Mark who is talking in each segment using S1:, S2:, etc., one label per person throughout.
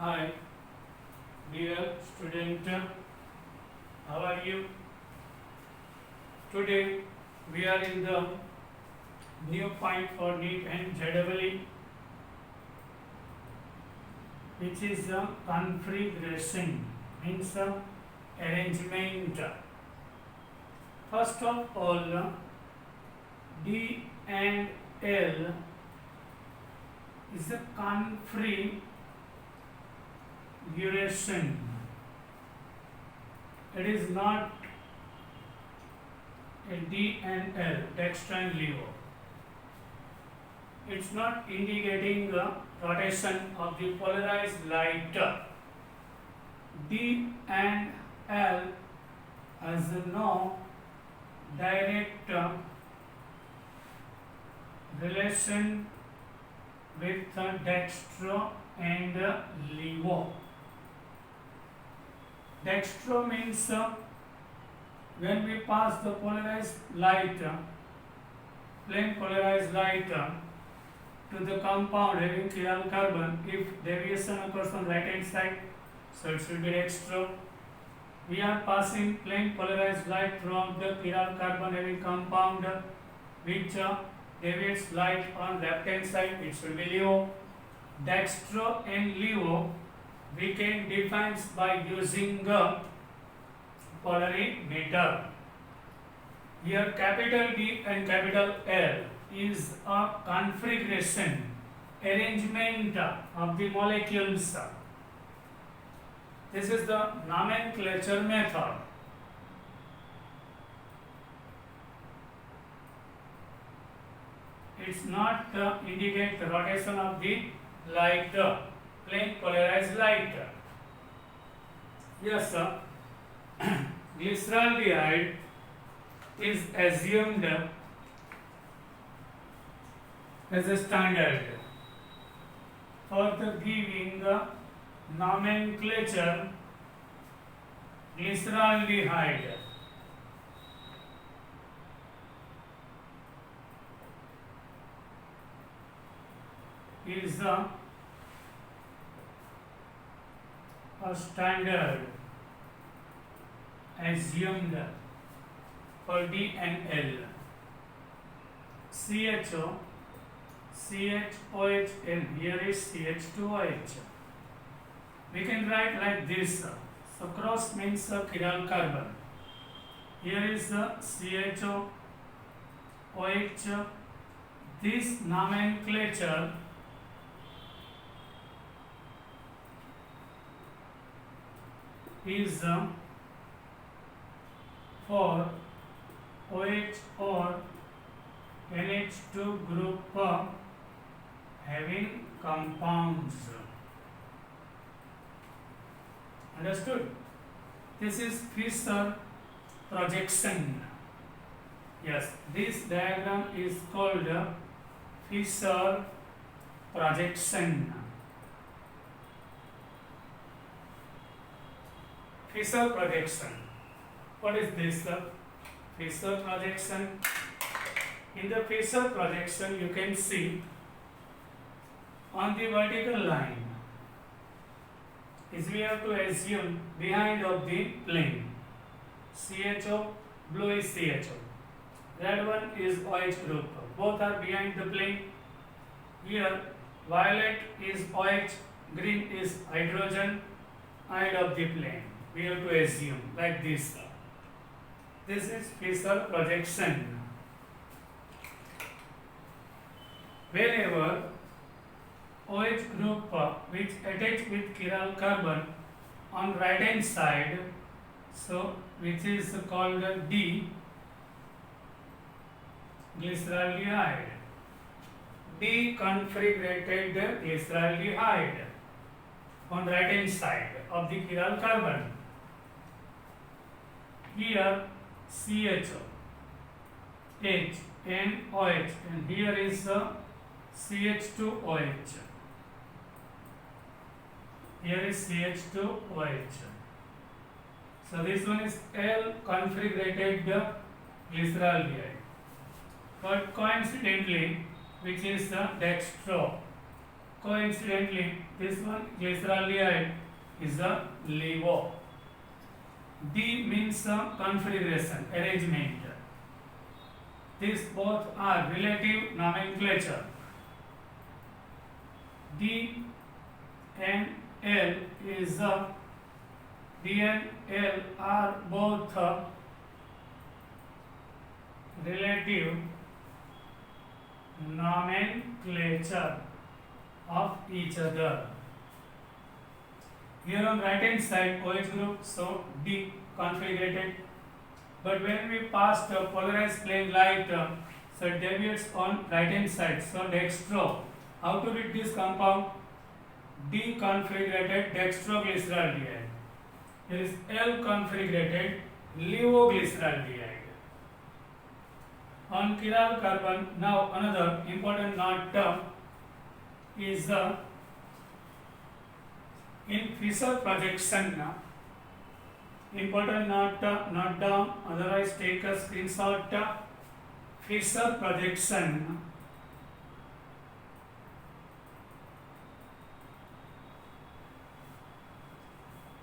S1: Hi, dear student, how are you? Today we are in the new point for NEET and JEE, which is the configuration, means arrangement. First of all, D and L is a configuration. It is not a D and L, dextro and levo. It's not indicating the rotation of the polarized light. D and L has no direct relation with dextro and levo. Dextro means when we pass the polarized light, plane polarized light to the compound having chiral carbon, if deviation occurs on right hand side, so it should be dextro. We are passing plane polarized light throughout the chiral carbon having compound which deviates light on left hand side, it should be levo. Dextro and levo we can define by using polarimeter. Here capital D and capital L is a configuration, arrangement of the molecules. This is the nomenclature method. It's not indicate the rotation of the light, plane polarized light. Yes, glyceraldehyde is assumed as a standard for the giving nomenclature glyceraldehyde. Is a standard assumed for D and L. CHO, CHOH, and here is CH2OH. We can write like this. So cross means chiral carbon. Here is CHO, OH. This nomenclature is for OH or NH2 group having compounds. Understood? This is Fischer projection. Yes, this diagram is called Fischer projection. Fischer projection. What is this? Fischer projection. In the Fischer projection, you can see on the vertical line is we have to assume behind of the plane. CHO, blue is CHO. Red one is OH group. Both are behind the plane. Here, violet is OH, green is hydrogen, ahead of the plane. We have to assume like this. This is Fischer projection. Whenever OH group which attach with chiral carbon on right hand side, so which is called D, glyceraldehyde. Deconfigurated glyceraldehyde on right hand side of the chiral carbon. Here CHO, H and OH, and here is CH2OH. Here is CH2OH. So this one is L configurated glyceraldehyde. But coincidentally, which is the dextro, Coincidentally, this one glyceraldehyde is a LIGO. D means configuration, arrangement. These both are relative nomenclature. D and L is D and L are both relative nomenclature of each other. Here on right hand side OH group, so D configurated, but when we pass the polarized plane light, so it deviates on right hand side, so dextro. How to read this compound? D configurated dextroglyceraldehyde. Here is L configurated levoglyceraldehyde. On chiral carbon, now another important note is in Fischer projection. Important note down, otherwise take a screenshot. Fischer projection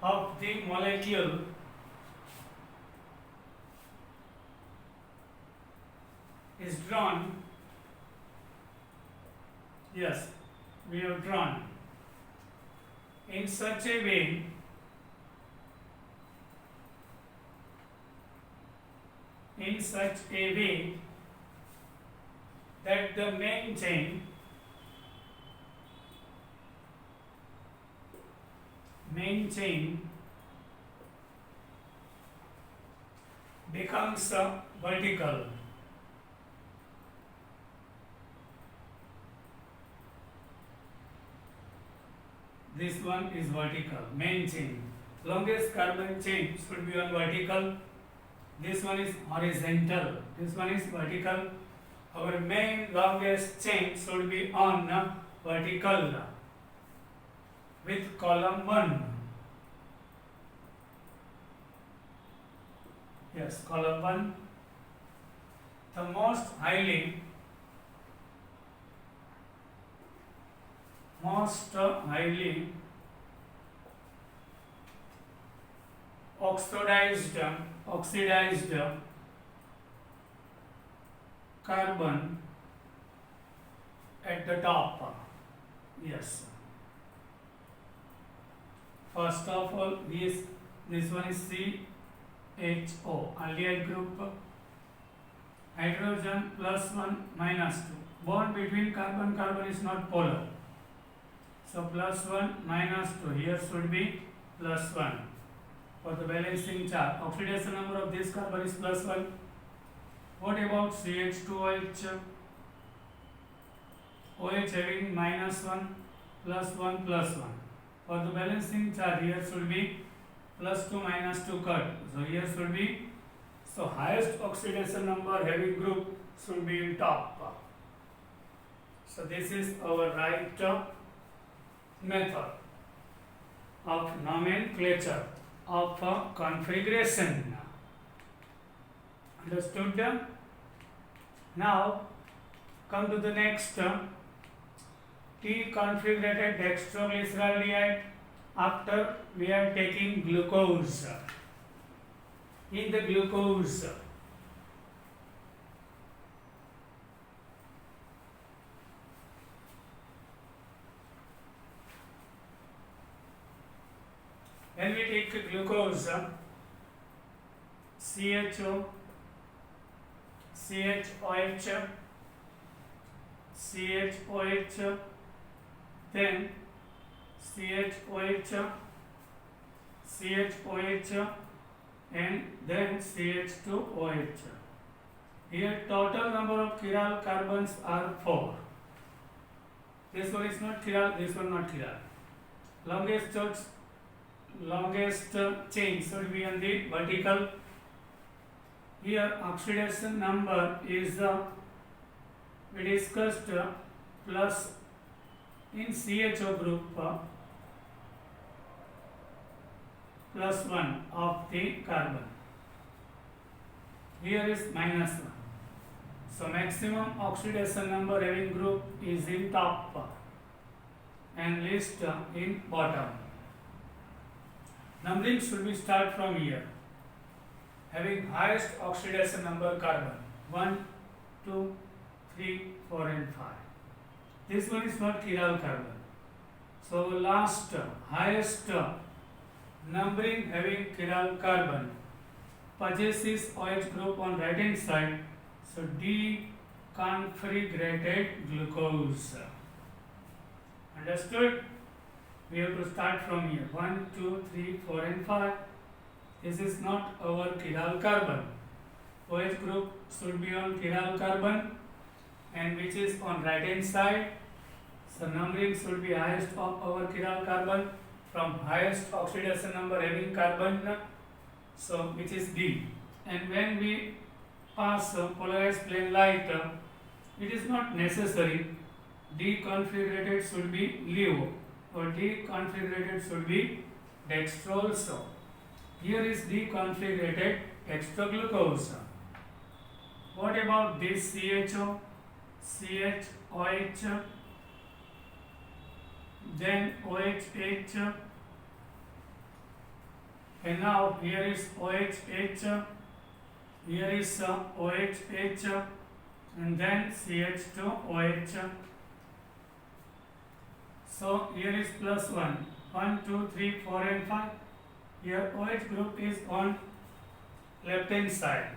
S1: of the molecule is drawn. Yes, we have drawn in such a way that the main chain becomes vertical. This one is vertical, main chain. Longest carbon chain should be on vertical. This one is horizontal. This one is vertical. Our main longest chain should be on vertical with column 1. Yes, column 1. The most highly oxidized carbon at the top. Yes. First of all, this one is CHO, aldehyde group. Hydrogen plus 1 minus 2. Bond between carbon is not polar. So plus 1 minus 2. Here should be plus 1. For the balancing charge, oxidation number of this carbon is plus 1. What about CH2OH? OH having minus 1, plus 1, plus 1. For the balancing charge, here should be plus 2 minus 2 cut. So here should be, so highest oxidation number having group should be in top. So this is our right method of nomenclature of configuration. Understood? Now come to the next. T configurated dextroglyceraldehyde. After we are taking glucose. In the glucose, when we take glucose, CHO, CHOH, CHOH, then CHOH, CHOH, and then CH2OH. Here total number of chiral carbons are 4. This one is not chiral, this one not chiral. Longest chain should be on the vertical. Here oxidation number is we discussed plus in CHO group plus 1 of the carbon. Here is minus 1. So maximum oxidation number having group is in top. and least in bottom. Numbering should be start from here. Having highest oxidation number carbon 1, 2, 3, 4 and 5. This one is not chiral carbon. So last highest numbering having chiral carbon possesses OH group on right hand side. So deconfigurated glucose. Understood? We have to start from here. 1, 2, 3, 4 and 5. This is not our chiral carbon. OH group should be on chiral carbon and which is on right hand side. So numbering should be highest of our chiral carbon from highest oxidation number having carbon, so which is D. And when we pass polarized plane light, it is not necessary deconfigurated should be LiO or deconfigurated should be dextro also. Here is deconfigurated dextroglucose. What about this CHO, CHOH, then OHH, and now here is OHH, here is OHH, and then CH2OH. So here is plus 1, 1, 2, 3, 4 and 5. Here OH group is on left hand side.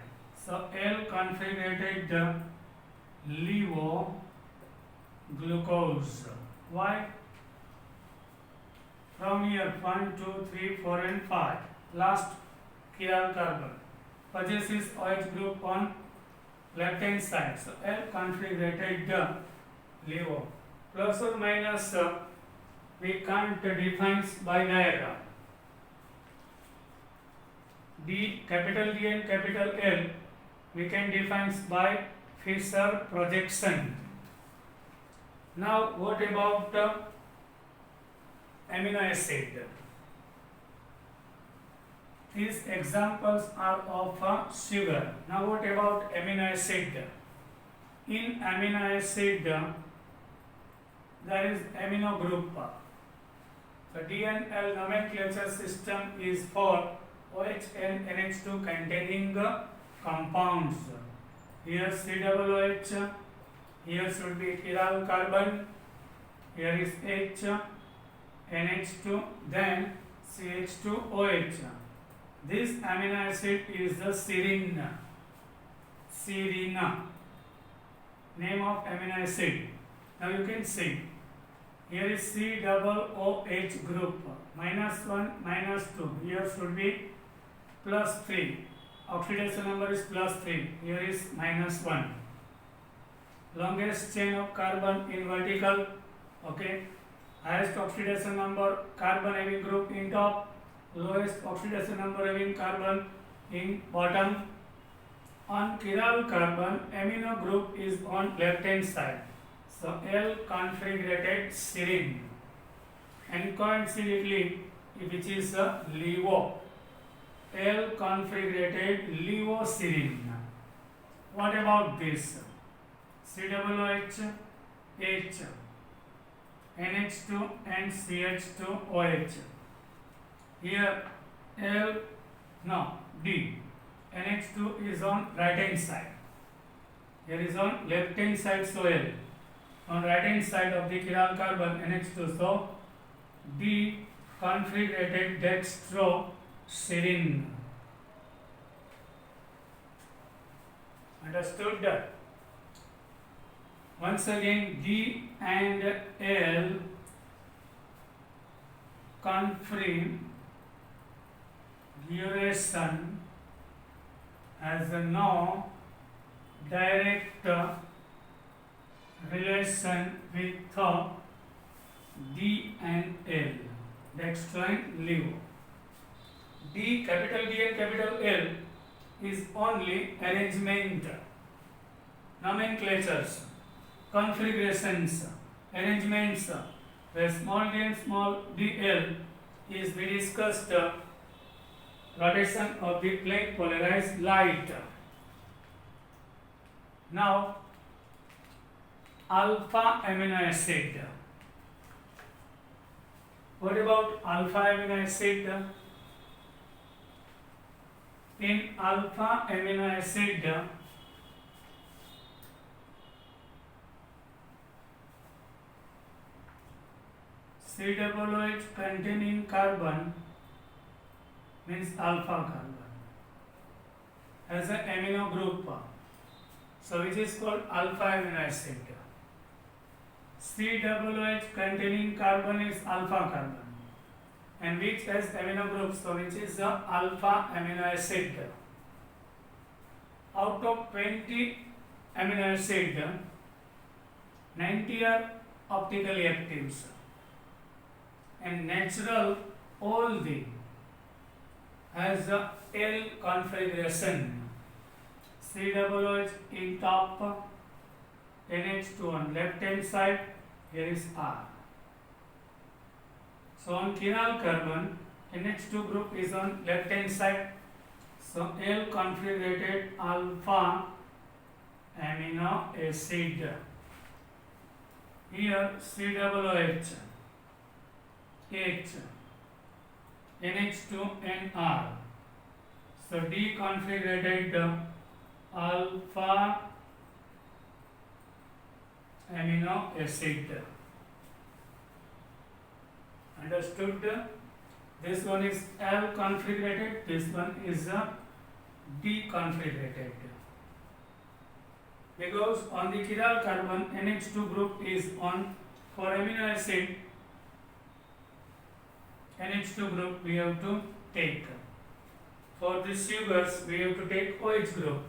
S1: So L configurated LiO glucose. Why? From here 1, 2, 3, 4 and 5. Last chiral carbon possesses OH group on left hand side. So L configurated LiO. Plus or minus we can't define by diagram. D, capital D and capital L we can define by Fischer projection. Now what about amino acid? These examples are of sugar. Now what about amino acid? In amino acid there is amino group. The D and L nomenclature system is for OH and NH2 containing compounds. Here COOH, here should be chiral carbon, here is H, NH2, then CH2OH. This amino acid is the serine. Serine, name of amino acid. Now you can see, here is COOH group, minus 1, minus 2, here should be plus 3. Oxidation number is plus 3, here is minus 1. Longest chain of carbon in vertical, okay. Highest oxidation number carbon having group in top, lowest oxidation number having carbon in bottom. On chiral carbon, amino group is on left hand side. So L configurated serine, and coincidentally which is LiO. L configurated LiO serine. What about this? COOH, H, NH2 and CH2OH. Here L, no, D. NH2 is on right hand side. Here is on left hand side, so L. On right hand side of the chiral carbon NH2, so D configurated dextroserine. Understood that? Once again, D and L configuration has no direct relation with D and L, dextro and LiO. D, capital D and capital L is only arrangement, nomenclatures, configurations, arrangements, where small d and small dl is we discussed rotation of the plane polarized light. Now alpha amino acid. What about alpha amino acid? In alpha amino acid, COOH containing carbon means alpha carbon has an amino group, so which is called alpha amino acid. COOH containing carbon is alpha carbon, and which has amino group, so which is the alpha amino acid. Out of 20 amino acid, 90 are optically active, and natural all the has a L configuration. COOH in top, NH2 on left hand side, here is R. So on chiral carbon, NH2 group is on left hand side, so L configured alpha amino acid. Here COOH, H, NH2 and R. So deconfigured alpha amino acid. Understood? This one is L configured, this one is deconfigured. Because on the chiral carbon, NH2 group is on, for amino acid, NH2 group we have to take. For the sugars, we have to take OH group.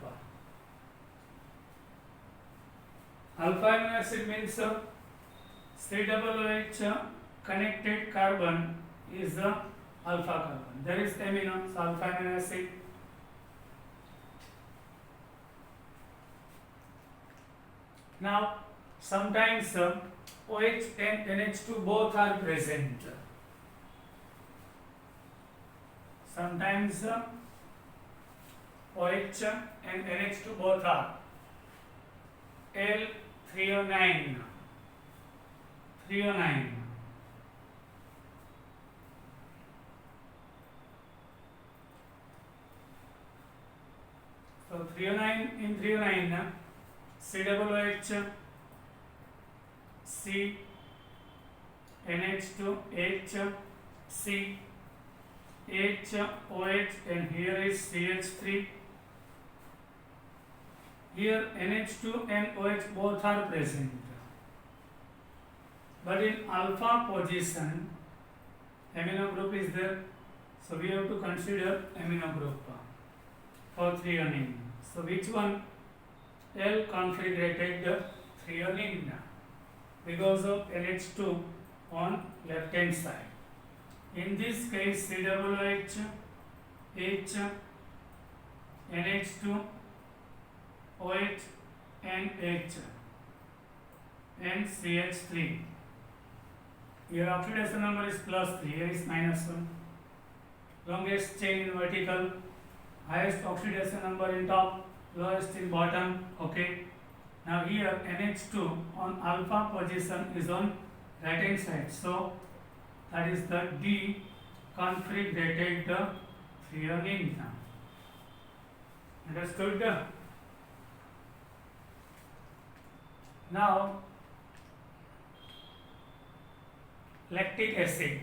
S1: Alpha amino acid means COOH connected carbon is the alpha carbon. There is amino, so alpha amino acid. Now, sometimes OH and NH2 both are present. Sometimes OH and NH2 both are. L309. 309. So 309 in 309, COOH, C, NH2, H, C, H, OH, and here is CH3. Here NH2 and OH both are present. But in alpha position, amino group is there. So we have to consider amino group for threonine. So which one? L configured threonine because of NH2 on left hand side. In this case, COOH, H, NH2, OH and H and CH3. Your oxidation number is +3, here is -1. Longest chain in vertical, highest oxidation number in top, lowest in bottom. Okay. Now here NH2 on alpha position is on right hand side. So that is the deconfigured threonine. Understood? Now lactic acid.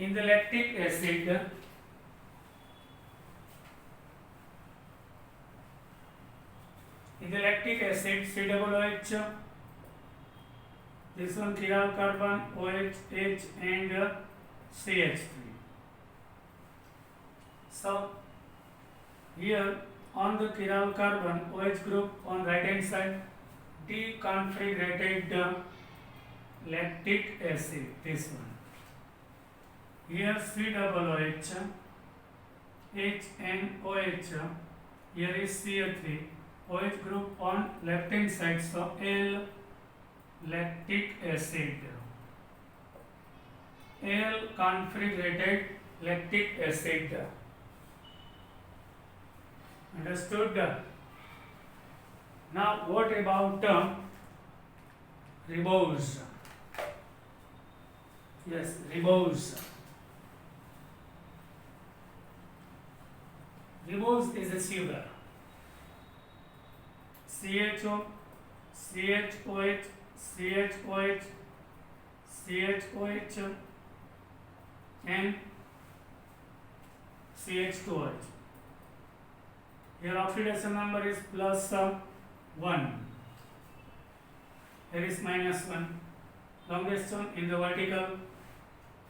S1: In the lactic acid, COOH, this one chiral carbon, OH, H and CH3. So here on the chiral carbon, OH group on right hand side, deconfigured lactic acid, this one. Here COOH, H and OH, here is CO3, OH group on left hand side, so L lactic acid. L configured lactic acid. Understood? Now what about ribose? Yes, ribose. Ribose is a sugar. CHO, CHOH, CHOH, CHOH, and CH2OH. Here oxidation number is plus 1. Here is minus 1. Longest one in the vertical.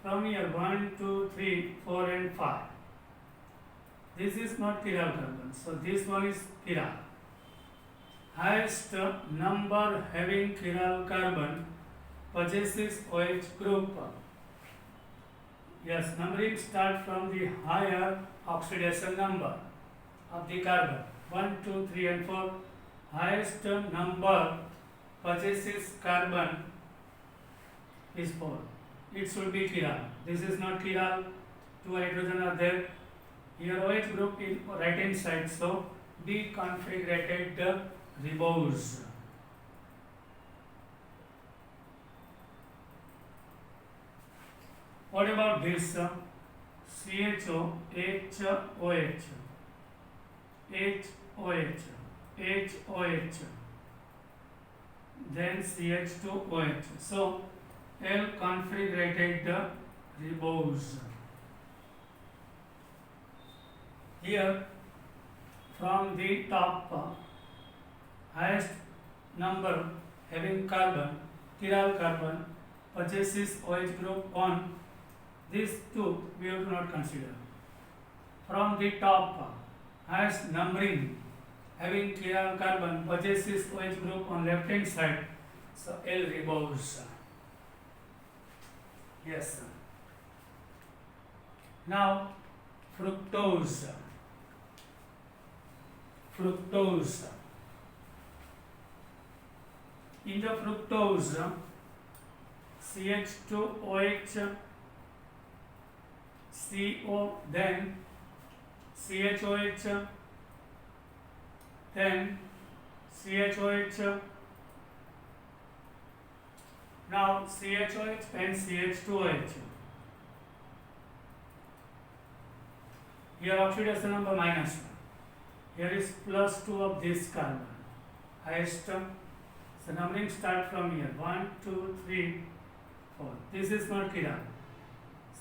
S1: From here 1, 2, 3, 4 and 5. This is not chiral carbon. So this one is chiral. Highest number having chiral carbon possesses OH group. Yes, numbering start from the higher oxidation number of the carbon. 1, 2, 3 and 4. Highest number possesses carbon is 4. It should be chiral. This is not chiral. 2 hydrogen are there. Here OH group in right hand side. So deconfigurated ribose. What about this? CHO, HOH, HOH, HOH, then CH2OH. So L-configurated ribose. Here from the top, highest number having carbon, chiral carbon, possesses OH group on. These two we have to not consider. From the top, highest numbering having chiral carbon possesses OH group on left hand side. So L ribose. Yes. Now fructose. Fructose. In the fructose, CH2OH, CO, then CHOH, then CHOH, now CHOH and CH2OH. Here oxidation number minus 1. Here is plus 2 of this carbon. Highest, so numbering start from here. 1, 2, 3, 4. This is not chiral.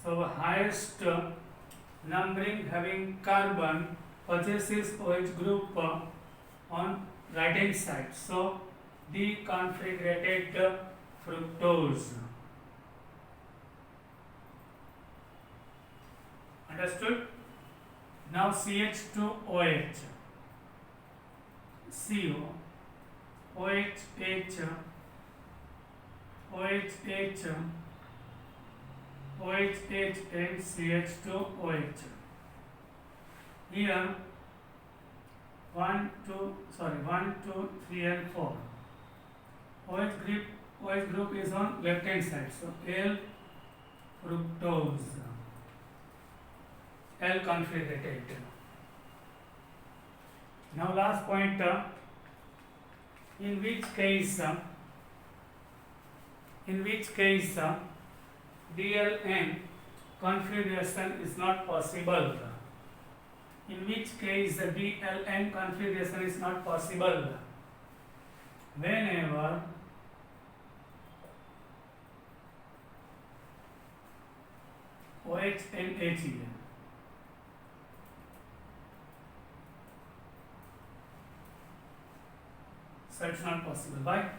S1: So highest numbering having carbon possesses OH group on right hand side. So deconfigurated fructose. Understood? Now CH2OH, CO, OHH, OHH, OHH and CH2OH. Here 1, 2, 3 and 4. OH group is on left hand side. So L fructose. L configurated. Now last point, in which case DLN configuration is not possible. In which case the DLN configuration is not possible? Whenever OH and HE. So it's not possible. Why?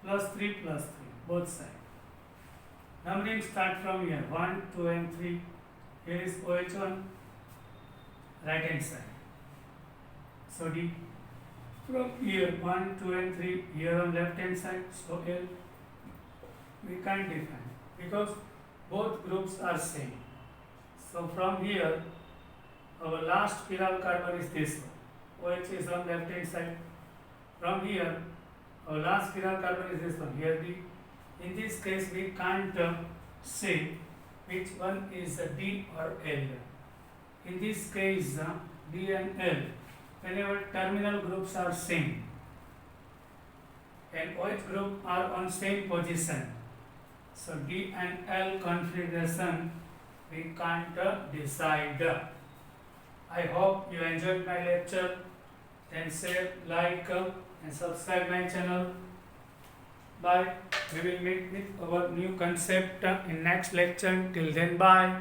S1: Plus 3, both sides. Numbering start from here. 1, 2 and 3. Here is OH1, right hand side. So D. From here 1, 2 and 3. Here on left hand side. So L. We can't define because both groups are same. So from here our last chiral carbon is this one. OH is on left hand side. From here, our last chiral carbon is this one. Here, in this case, we can't say which one is D or L. In this case, D and L, whenever terminal groups are same and OH group are on same position, So D and L configuration we can't decide. I hope you enjoyed my lecture. Then share, like and subscribe my channel. Bye. We will meet with our new concept in next lecture. Till then, bye.